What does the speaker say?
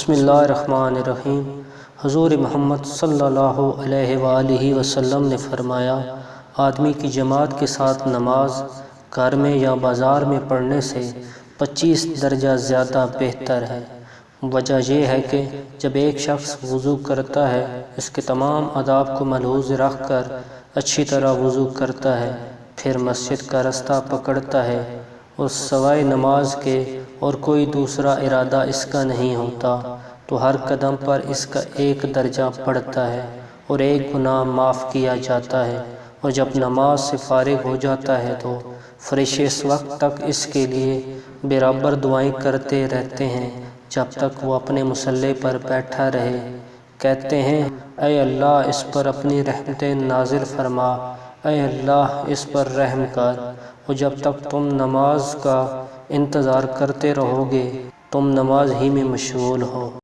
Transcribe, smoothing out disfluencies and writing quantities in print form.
بسم اللہ الرحمن الرحیم۔ حضور محمد صلی اللہ علیہ وآلہ وسلم نے فرمایا، آدمی کی جماعت کے ساتھ نماز گھر میں یا بازار میں پڑھنے سے 25 درجہ زیادہ بہتر ہے۔ وجہ یہ ہے کہ جب ایک شخص وضو کرتا ہے، اس کے تمام آداب کو ملحوظ رکھ کر اچھی طرح وضو کرتا ہے، پھر مسجد کا رستہ پکڑتا ہے اور سوائے نماز کے اور کوئی دوسرا ارادہ اس کا نہیں ہوتا، تو ہر قدم پر اس کا ایک درجہ بڑھتا ہے اور ایک گناہ معاف کیا جاتا ہے، اور جب نماز سے فارغ ہو جاتا ہے تو فرشتے اس وقت تک اس کے لیے برابر دعائیں کرتے رہتے ہیں جب تک وہ اپنے مصلی پر بیٹھا رہے۔ کہتے ہیں، اے اللہ اس پر اپنی رحمتیں نازل فرما، اے اللہ اس پر رحم کر۔ اور جب تک تم نماز کا انتظار کرتے رہو گے، تم نماز ہی میں مشغول ہو۔